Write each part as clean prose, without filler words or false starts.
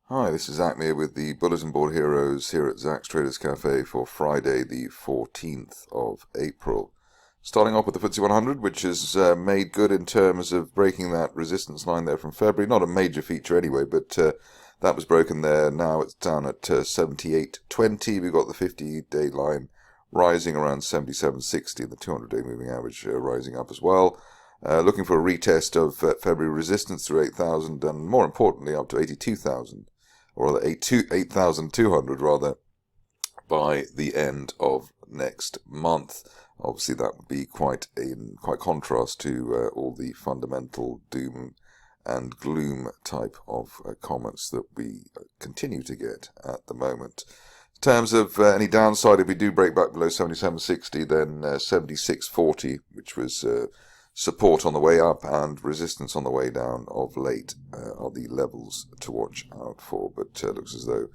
Hi, this is Zach here with the Bulletin Board Heroes here at Zach's Traders Cafe for Friday the 14th of April. Starting off with the FTSE 100, which has made good in terms of breaking that resistance line there from February. Not a major feature anyway, but that was broken there. Now it's down at 78.20. We've got the 50-day line rising around 77.60, the 200-day moving average rising up as well. Looking for a retest of February resistance through 8,000 and more importantly up to 82,000. Or rather 8,200 rather, by the end of next month. Obviously that would be quite contrast to all the fundamental doom and gloom type of comments that we continue to get at the moment. In terms of any downside, if we do break back below 77.60, then 76.40, which was support on the way up and resistance on the way down of late are the levels to watch out for. But looks as though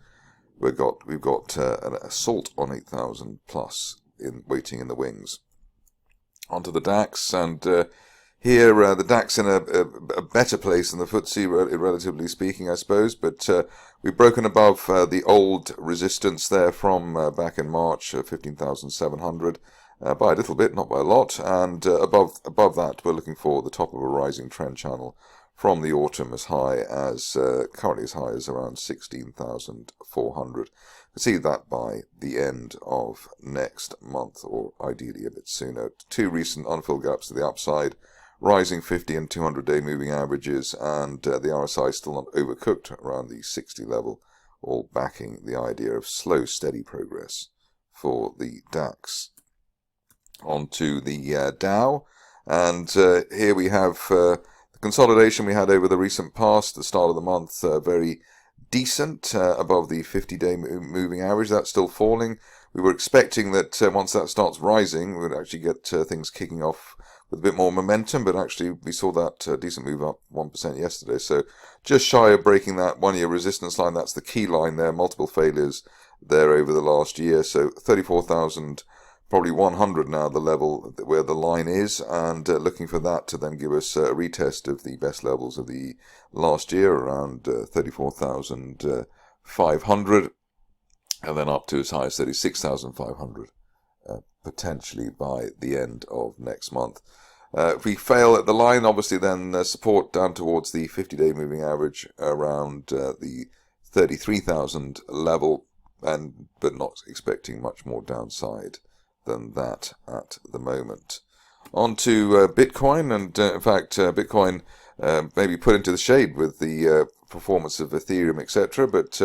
we've got an assault on 8,000 plus waiting in the wings. Onto the DAX, and here the DAX in a better place than the FTSE, relatively speaking, I suppose. But we've broken above the old resistance there from back in March, 15,700. By a little bit, not by a lot, and above that we're looking for the top of a rising trend channel from the autumn as high as, currently as high as around 16,400. We'll see that by the end of next month, or ideally a bit sooner. Two recent unfilled gaps to the upside, rising 50 and 200-day moving averages, and the RSI still not overcooked around the 60 level, all backing the idea of slow, steady progress for the DAX. Onto the Dow, and here we have the consolidation we had over the recent past, the start of the month, very decent, above the 50-day moving average. That's still falling. We were expecting that once that starts rising, we would actually get things kicking off with a bit more momentum, but actually we saw that decent move up 1% yesterday, so just shy of breaking that one-year resistance line. That's the key line there, multiple failures there over the last year, so 34,000 probably 100 now, the level where the line is, and looking for that to then give us a retest of the best levels of the last year, around 34,500, and then up to as high as 36,500, potentially by the end of next month. If we fail at the line, obviously then support down towards the 50-day moving average around the 33,000 level, but not expecting much more downside than that at the moment. On to Bitcoin, and in fact Bitcoin maybe put into the shade with the performance of Ethereum, etc. But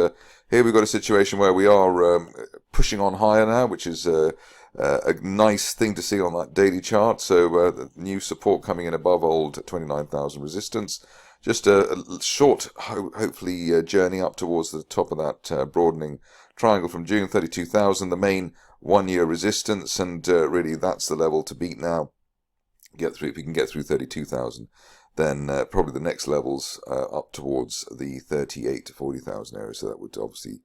here we've got a situation where we are pushing on higher now, which is a nice thing to see on that daily chart. So the new support coming in above old 29,000 resistance. Just a short, hopefully, journey up towards the top of that broadening triangle from June, 32,000, the main one-year resistance, and really that's the level to beat now. If we can get through 32,000, then probably the next levels up towards the 38 to 40,000 area. So that would obviously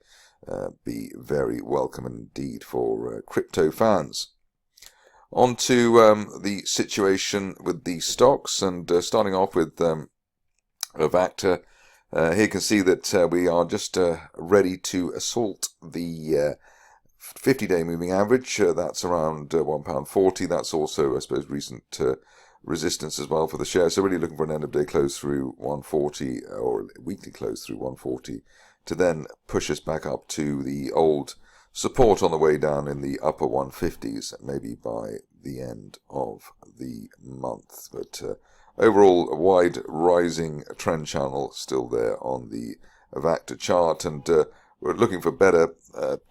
be very welcome indeed for crypto fans. On to the situation with the stocks, and starting off with Avacta. Here you can see that we are just ready to assault the 50-day moving average. That's around £1.40. That's also, I suppose, recent resistance as well for the share. So really looking for an end-of-day close through 140, or weekly close through 140, to then push us back up to the old support on the way down in the upper 150s, maybe by the end of the month. But overall, a wide rising trend channel still there on the Avacta chart, and we're looking for better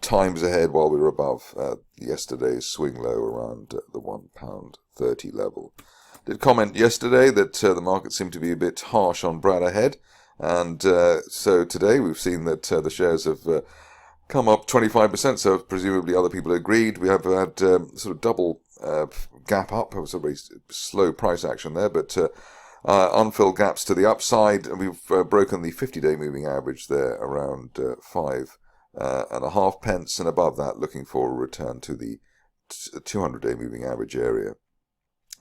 times ahead while we were above yesterday's swing low around the £1.30 level. Did comment yesterday that the market seemed to be a bit harsh on Bradda ahead, and so today we've seen that the shares have come up 25%, so presumably other people agreed. We have had sort of double gap up. It was a very slow price action there, but unfilled gaps to the upside, and we've broken the 50-day moving average there around 5.5 pence, and above that looking for a return to the 200-day moving average area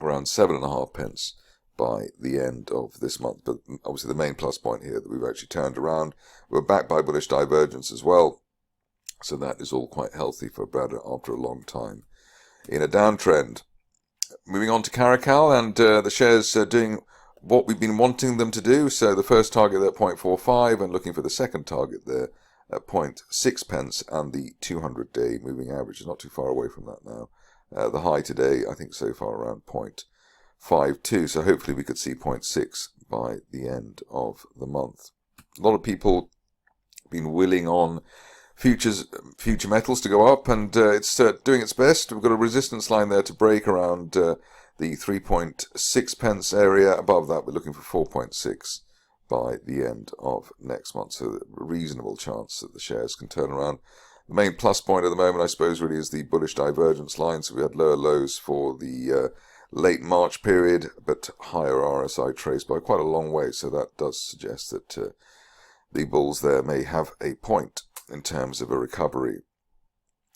around 7.5 pence by the end of this month. But obviously the main plus point here that we've actually turned around. We're backed by bullish divergence as well. So that is all quite healthy for Bradda after a long time in a downtrend. Moving on to Caracal, and the shares doing what we've been wanting them to do. So the first target there at 0.45 and looking for the second target there at 0.6 pence, and the 200-day moving average is not too far away from that now. The high today, I think so far around 0.52, so hopefully we could see 0.6 by the end of the month. A lot of people have been willing on future metals to go up, and it's doing its best. We've got a resistance line there to break around the 3.6 pence area. Above that, we're looking for 4.6 by the end of next month. So a reasonable chance that the shares can turn around. The main plus point at the moment, I suppose, really is the bullish divergence line. So we had lower lows for the late March period, but higher RSI trace by quite a long way. So that does suggest that the bulls there may have a point in terms of a recovery.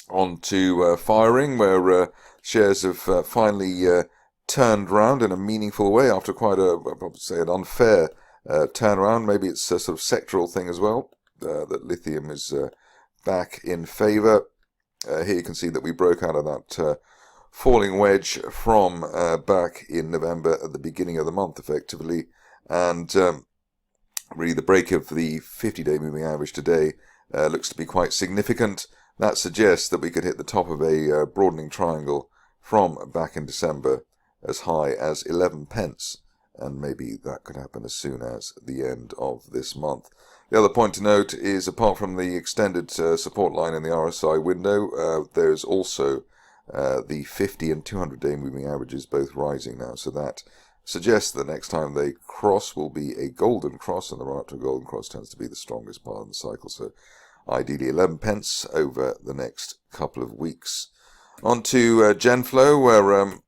On to Firering, where shares have finally turned round in a meaningful way after quite a, I'd probably say, an unfair turnaround. Maybe it's a sort of sectoral thing as well, that lithium is back in favour. Here you can see that we broke out of that falling wedge from back in November at the beginning of the month, effectively. And really the break of the 50-day moving average today looks to be quite significant. That suggests that we could hit the top of a broadening triangle from back in December as high as 11 pence. And maybe that could happen as soon as the end of this month. The other point to note is, apart from the extended support line in the RSI window, there's also the 50 and 200-day moving averages both rising now. So that suggests that the next time they cross will be a golden cross, and the run up to a golden cross tends to be the strongest part of the cycle. So ideally 11 pence over the next couple of weeks. On to Genflow, where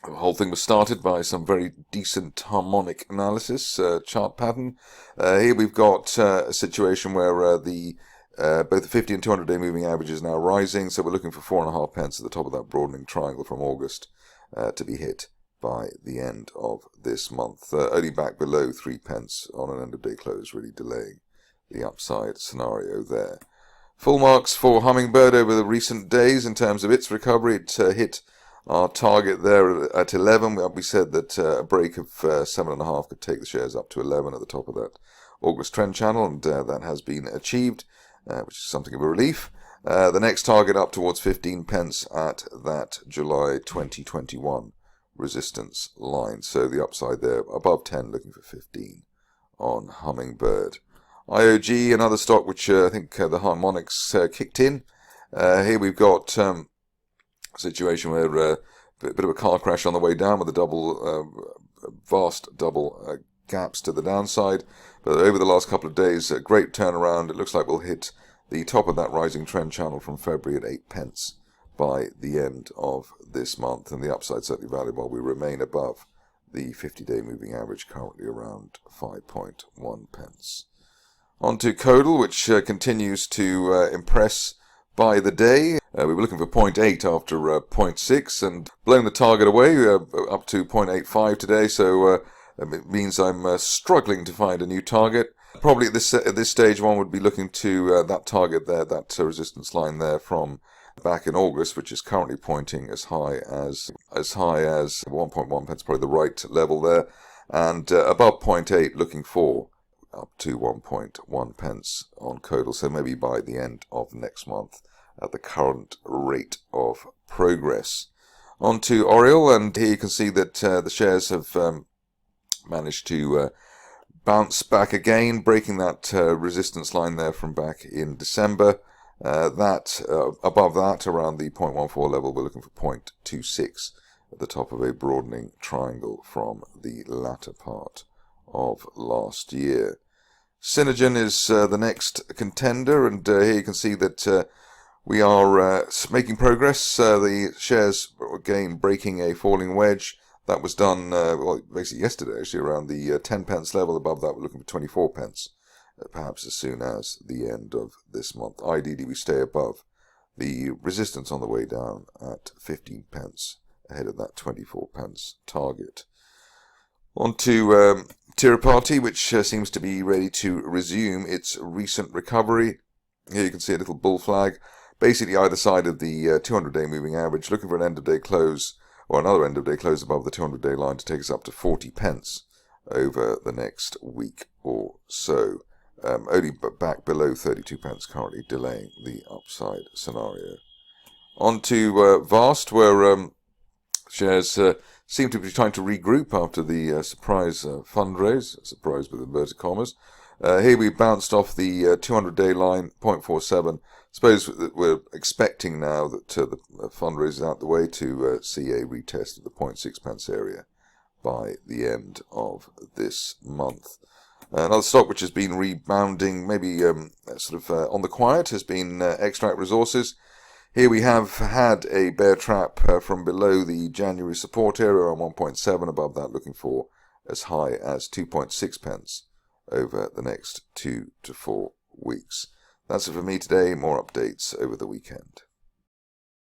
the whole thing was started by some very decent harmonic analysis, chart pattern. Here we've got a situation where both the 50 and 200-day moving average is now rising, so we're looking for 4.5 pence at the top of that broadening triangle from August to be hit by the end of this month. Only back below 3 pence on an end-of-day close, really delaying the upside scenario there. Full marks for Hummingbird over the recent days in terms of its recovery. It hit our target there at 11. We said that a break of 7.5 could take the shares up to 11 at the top of that August trend channel, and that has been achieved, which is something of a relief. The next target up towards 15 pence at that July 2021 resistance line. So the upside there above 10, looking for 15 on Hummingbird. IOG, another stock which I think the harmonics kicked in. Here we've got a situation where a bit of a car crash on the way down with vast double gaps to the downside. But over the last couple of days, a great turnaround. It looks like we'll hit the top of that rising trend channel from February at 8 pence by the end of this month. And the upside certainly valid while we remain above the 50-day moving average, currently around 5.1 pence. On to Kodal, which continues to impress by the day. We were looking for 0.8 after 0.6 and blown the target away up to 0.85 today. So it means I'm struggling to find a new target. Probably at this stage, one would be looking to that target there, that resistance line there from back in August, which is currently pointing as high as 1.1 pence, probably the right level there, and above 0.8, looking for up to 1.1 pence on Kodal. So maybe by the end of next month at the current rate of progress. On to Oriole, and here you can see that the shares have managed to bounce back again, breaking that resistance line there from back in December. Above that, around the 0.14 level, we're looking for 0.26 at the top of a broadening triangle from the latter part of last year. Synairgen is the next contender, and here you can see that we are making progress. The shares again breaking a falling wedge. That was done basically yesterday, actually, around the 10 pence level. Above that, we're looking for 24 pence, perhaps as soon as the end of this month. Ideally, we stay above the resistance on the way down at 15 pence, ahead of that 24 pence target. On to Tirupati, which seems to be ready to resume its recent recovery. Here you can see a little bull flag, basically either side of the 200-day moving average, looking for an end-of-day close, or another end-of-day close above the 200-day line to take us up to 40 pence over the next week or so. Only back below 32 pence currently, delaying the upside scenario. On to Vast, where shares seem to be trying to regroup after the surprise fundraise, surprise with inverted commas. Here we bounced off the 200-day line, 0.47. Suppose that we're expecting now that the fundraise is out the way to see a retest of the 0.6 pence area by the end of this month. Another stock which has been rebounding, maybe sort of on the quiet, has been Xtract Resources. Here we have had a bear trap from below the January support area on 1.7, above that looking for as high as 2.6 pence over the next 2 to 4 weeks. That's it for me today. More updates over the weekend.